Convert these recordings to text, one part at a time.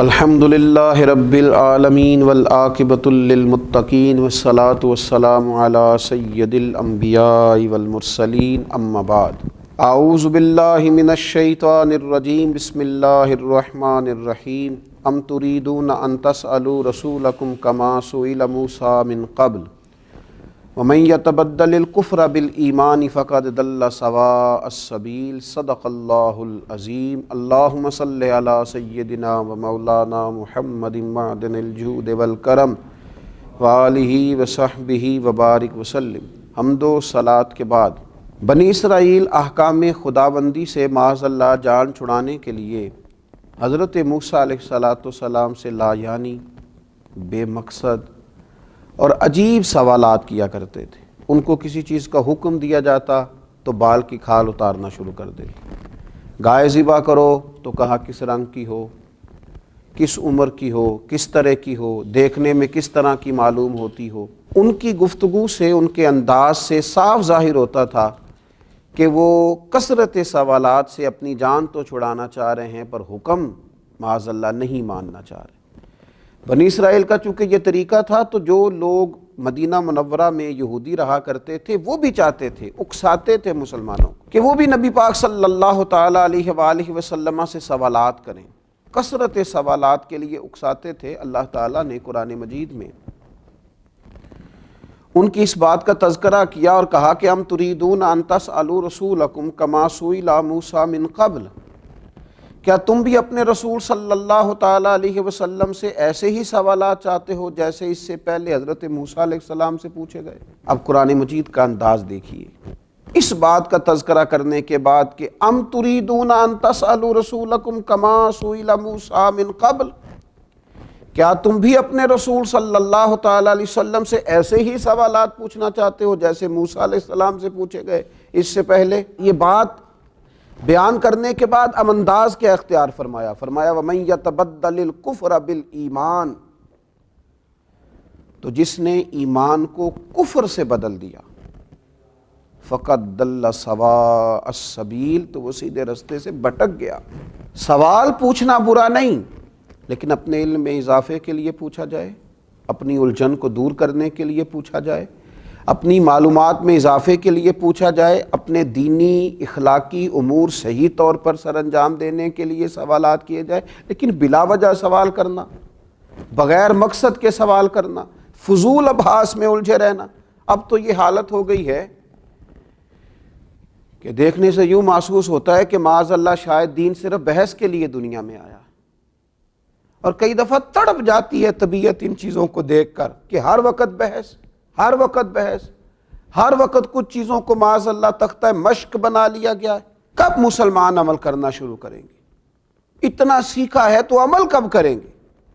الحمدللہ رب العالمین والعاقبۃ للمتقین والصلاۃ والسلام علی سید الانبیاء والمرسلین اما بعد اعوذ باللہ من الشیطان الرجیم بسم اللہ الرحمن الرحیم ام تریدون ان تسألوا رسولکم کما سئل موسیٰ من قبل ومن يتبدل الكفر بالایمان فقد ضل سواء السبیل صدق اللہ العظیم اللہم صل علی سیدنا و مولانا محمد معدن الجود والکرم وآلہ وصحبہ وبارک وسلم۔ حمد و صلاۃ کے بعد بنی اسرائیل احکام خداوندی سے معاذ اللہ جان چھڑانے کے لیے حضرت موسیٰ علیہ السلام سے لا یعنی بے مقصد اور عجیب سوالات کیا کرتے تھے۔ ان کو کسی چیز کا حکم دیا جاتا تو بال کی کھال اتارنا شروع کر دیتے۔ گائے ذبح کرو تو کہا کس رنگ کی ہو، کس عمر کی ہو، کس طرح کی ہو، دیکھنے میں کس طرح کی معلوم ہوتی ہو۔ ان کی گفتگو سے، ان کے انداز سے صاف ظاہر ہوتا تھا کہ وہ کثرت سوالات سے اپنی جان تو چھڑانا چاہ رہے ہیں پر حکم معاذ اللہ نہیں ماننا چاہ رہے۔ بنی اسرائیل کا چونکہ یہ طریقہ تھا تو جو لوگ مدینہ منورہ میں یہودی رہا کرتے تھے وہ بھی چاہتے تھے، اکساتے تھے مسلمانوں کو کہ وہ بھی نبی پاک صلی اللہ تعالیٰ علیہ وآلہ وسلم سے سوالات کریں۔ کثرت سوالات کے لیے اکساتے تھے۔ اللہ تعالیٰ نے قرآن مجید میں ان کی اس بات کا تذکرہ کیا اور کہا کہ ام تریدون ان تسألوا رسولکم کما سئل موسیٰ من قبل، کیا تم بھی اپنے رسول صلی اللہ تعالیٰ علیہ وسلم سے ایسے ہی سوالات چاہتے ہو جیسے اس سے پہلے حضرت موسیٰ علیہ السلام سے پوچھے گئے؟ اب قرآن مجید کا انداز دیکھیے، اس بات کا تذکرہ کرنے کے بعد کہ ام تریدون ان تسألوا رسولکم کما سئل موسیٰ من قبل، کیا تم بھی اپنے رسول صلی اللہ تعالیٰ علیہ وسلم سے ایسے ہی سوالات پوچھنا چاہتے ہو جیسے موسیٰ علیہ السلام سے پوچھے گئے اس سے پہلے؟ یہ بات بیان کرنے کے بعد اب انداز کیا اختیار فرمایا؟ وَمَن يَتَبَدَّلِ الْكُفْرَ بِالْإِيمَانِ، تو جس نے ایمان کو کفر سے بدل دیا فَقَدْ ضَلَّ سَوَاءَ السَّبِيلِ، تو وہ سیدھے رستے سے بھٹک گیا۔ سوال پوچھنا برا نہیں، لیکن اپنے علم میں اضافے کے لیے پوچھا جائے، اپنی الجھن کو دور کرنے کے لیے پوچھا جائے، اپنی معلومات میں اضافے کے لیے پوچھا جائے، اپنے دینی اخلاقی امور صحیح طور پر سر انجام دینے کے لیے سوالات کیے جائے، لیکن بلا وجہ سوال کرنا، بغیر مقصد کے سوال کرنا، فضول ابحاث میں الجھے رہنا، اب تو یہ حالت ہو گئی ہے کہ دیکھنے سے یوں محسوس ہوتا ہے کہ معاذ اللہ شاید دین صرف بحث کے لیے دنیا میں آیا، اور کئی دفعہ تڑپ جاتی ہے طبیعت ان چیزوں کو دیکھ کر کہ ہر وقت بحث، ہر وقت بحث، ہر وقت کچھ چیزوں کو معاذ اللہ تختہ مشق بنا لیا گیا ہے۔ کب مسلمان عمل کرنا شروع کریں گے؟ اتنا سیکھا ہے تو عمل کب کریں گے؟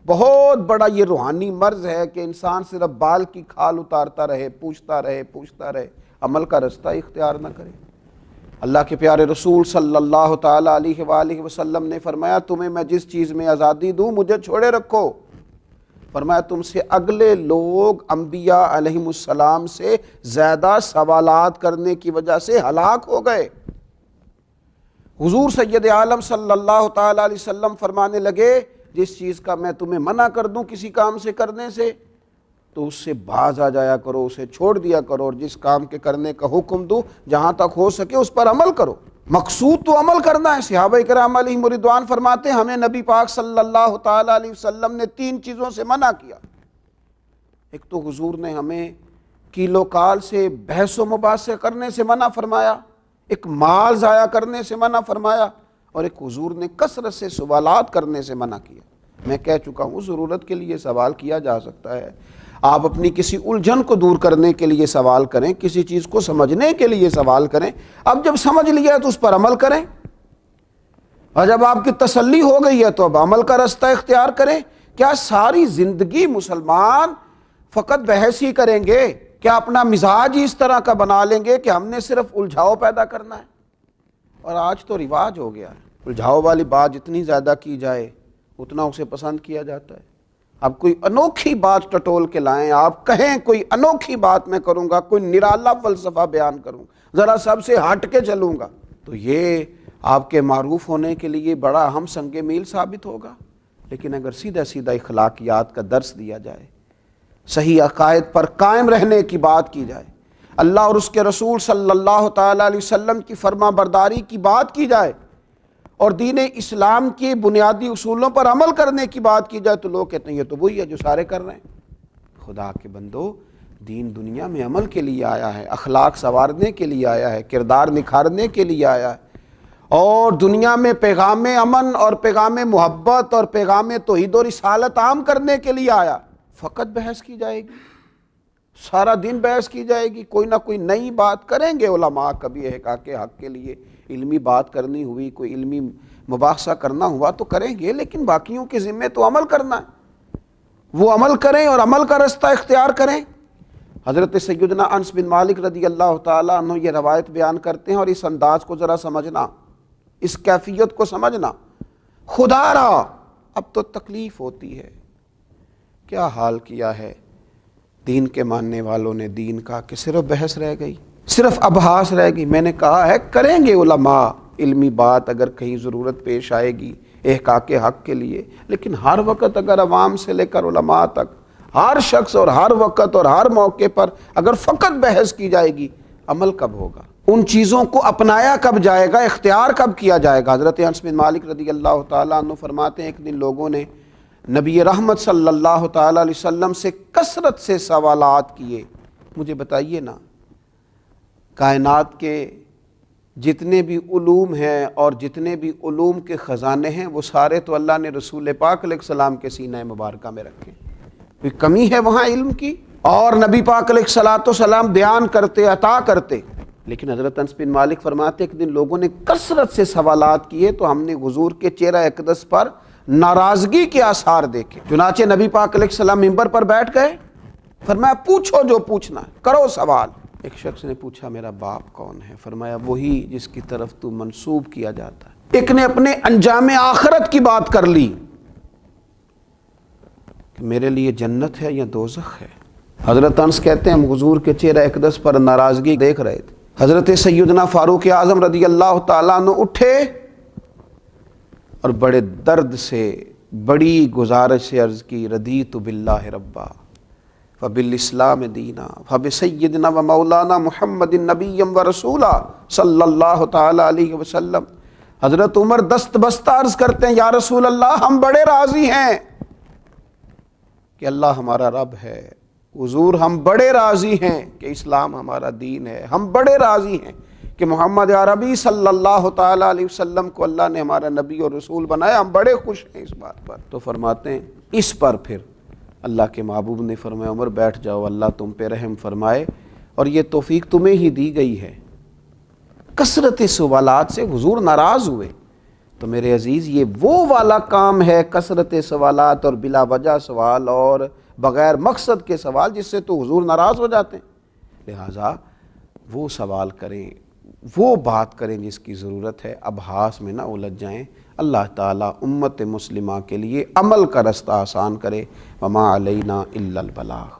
بہت بڑا یہ روحانی مرض ہے کہ انسان صرف بال کی کھال اتارتا رہے، پوچھتا رہے، عمل کا رستہ اختیار نہ کرے۔ اللہ کے پیارے رسول صلی اللہ تعالیٰ علیہ وآلہ وسلم نے فرمایا تمہیں میں جس چیز میں آزادی دوں مجھے چھوڑے رکھو۔ فرمایا تم سے اگلے لوگ انبیاء علیہم السلام سے زیادہ سوالات کرنے کی وجہ سے ہلاک ہو گئے۔ حضور سید عالم صلی اللہ تعالیٰ علیہ وسلم فرمانے لگے جس چیز کا میں تمہیں منع کر دوں کسی کام سے کرنے سے تو اس سے باز آ جایا کرو، اسے چھوڑ دیا کرو، اور جس کام کے کرنے کا حکم دوں جہاں تک ہو سکے اس پر عمل کرو۔ مقصود تو عمل کرنا ہے۔ صحابہ کرام علیہم رضوان فرماتے ہیں ہمیں نبی پاک صلی اللہ تعالیٰ علیہ وسلم نے 3 چیزوں سے منع کیا۔ ایک تو حضور نے ہمیں کیلو کال سے بحث و مباحثے کرنے سے منع فرمایا، ایک مال ضائع کرنے سے منع فرمایا، اور ایک حضور نے کثرت سے سوالات کرنے سے منع کیا۔ میں کہہ چکا ہوں ضرورت کے لیے سوال کیا جا سکتا ہے، آپ اپنی کسی الجھن کو دور کرنے کے لیے سوال کریں، کسی چیز کو سمجھنے کے لیے سوال کریں، اب جب سمجھ لیا تو اس پر عمل کریں، اور جب آپ کی تسلی ہو گئی ہے تو اب عمل کا رستہ اختیار کریں۔ کیا ساری زندگی مسلمان فقط بحث ہی کریں گے؟ کیا اپنا مزاج ہی اس طرح کا بنا لیں گے کہ ہم نے صرف الجھاؤ پیدا کرنا ہے؟ اور آج تو رواج ہو گیا ہے، الجھاؤ والی بات جتنی زیادہ کی جائے اتنا اسے پسند کیا جاتا ہے۔ اب کوئی انوکھی بات ٹٹول کے لائیں، آپ کہیں کوئی انوکھی بات میں کروں گا، کوئی نرالا فلسفہ بیان کروں گا، ذرا سب سے ہٹ کے چلوں گا، تو یہ آپ کے معروف ہونے کے لیے بڑا اہم سنگ میل ثابت ہوگا۔ لیکن اگر سیدھا سیدھا اخلاقیات کا درس دیا جائے، صحیح عقائد پر قائم رہنے کی بات کی جائے، اللہ اور اس کے رسول صلی اللہ تعالیٰ علیہ وسلم کی فرما برداری کی بات کی جائے اور دین اسلام کے بنیادی اصولوں پر عمل کرنے کی بات کی جائے، تو لوگ کہتے ہیں یہ تو وہی ہے جو سارے کر رہے ہیں۔ خدا کے بندو، دین دنیا میں عمل کے لیے آیا ہے، اخلاق سنوارنے کے لیے آیا ہے، کردار نکھارنے کے لیے آیا ہے، اور دنیا میں پیغام امن اور پیغام محبت اور پیغام توحید و رسالت عام کرنے کے لیے آیا۔ فقط بحث کی جائے گی، سارا دن بحث کی جائے گی، کوئی نہ کوئی نئی بات کریں گے علماء، کبھی احقاق حق کے لیے علمی بات کرنی ہوئی، کوئی علمی مباحثہ کرنا ہوا تو کریں گے، لیکن باقیوں کے ذمے تو عمل کرنا ہے، وہ عمل کریں اور عمل کا رستہ اختیار کریں۔ حضرت سیدنا انس بن مالک رضی اللہ تعالیٰ عنہ یہ روایت بیان کرتے ہیں، اور اس انداز کو ذرا سمجھنا، اس کیفیت کو سمجھنا۔ خدا را اب تو تکلیف ہوتی ہے، کیا حال کیا ہے دین کے ماننے والوں نے دین کا، کہ صرف بحث رہ گئی، صرف ابحاث رہ گئی۔ میں نے کہا ہے کریں گے علماء علمی بات اگر کہیں ضرورت پیش آئے گی احقاق حق کے لیے، لیکن ہر وقت اگر عوام سے لے کر علماء تک ہر شخص اور ہر وقت اور ہر موقع پر اگر فقط بحث کی جائے گی، عمل کب ہوگا؟ ان چیزوں کو اپنایا کب جائے گا؟ اختیار کب کیا جائے گا؟ حضرت انس بن مالک رضی اللہ تعالیٰ عنہ فرماتے ہیں، ایک دن لوگوں نے نبی رحمت صلی اللہ تعالیٰ علیہ وسلم سے کثرت سے سوالات کیے، مجھے بتائیے نا، کائنات کے جتنے بھی علوم ہیں اور جتنے بھی علوم کے خزانے ہیں، وہ سارے تو اللہ نے رسول پاک علیہ السلام کے سینہ مبارکہ میں رکھے، کوئی کمی ہے وہاں علم کی؟ اور نبی پاک علیہ الصلوۃ والسلام بیان کرتے، عطا کرتے، لیکن حضرت انس بن مالک فرماتے ایک دن لوگوں نے کثرت سے سوالات کیے تو ہم نے حضور کے چہرہ اقدس پر ناراضگی کے آثار دیکھے۔ چنانچہ نبی پاک علیہ السلام منبر پر بیٹھ گئے، فرمایا پوچھو جو پوچھنا ہے، کرو سوال۔ ایک شخص نے پوچھا میرا باپ کون ہے؟ فرمایا وہی جس کی طرف تو منسوب کیا جاتا ہے۔ ایک نے اپنے انجام آخرت کی بات کر لی کہ میرے لیے جنت ہے یا دوزخ ہے۔ حضرت انس کہتے ہیں ہم حضور کے چہرہ اقدس پر ناراضگی دیکھ رہے تھے۔ حضرت سیدنا فاروق اعظم رضی اللہ تعالیٰ عنہ اٹھے اور بڑے درد سے بڑی گزارش سے عرض کی، رضیت باللہ ربا فبالاسلام دینا فبسیدنا و مولانا محمد نبی و رسولا صلی اللہ تعالیٰ علیہ وسلم۔ حضرت عمر دست بستہ عرض کرتے ہیں یا رسول اللہ ہم بڑے راضی ہیں کہ اللہ ہمارا رب ہے، حضور ہم بڑے راضی ہیں کہ اسلام ہمارا دین ہے، ہم بڑے راضی ہیں کہ محمد عربی صلی اللہ تعالیٰ علیہ وسلم کو اللہ نے ہمارا نبی اور رسول بنایا، ہم بڑے خوش ہیں اس بات پر۔ تو فرماتے ہیں اس پر پھر اللہ کے محبوب نے فرمایا عمر بیٹھ جاؤ، اللہ تم پہ رحم فرمائے اور یہ توفیق تمہیں ہی دی گئی ہے۔ کثرت سوالات سے حضور ناراض ہوئے۔ تو میرے عزیز یہ وہ والا کام ہے، کثرت سوالات اور بلا وجہ سوال اور بغیر مقصد کے سوال، جس سے تو حضور ناراض ہو جاتے ہیں۔ لہٰذا وہ سوال کریں، وہ بات کریں جس کی ضرورت ہے، ابحاث میں نہ الجھ جائیں۔ اللہ تعالیٰ امت مسلمہ کے لیے عمل کا رستہ آسان کرے۔ وما علینا الا البلاغ۔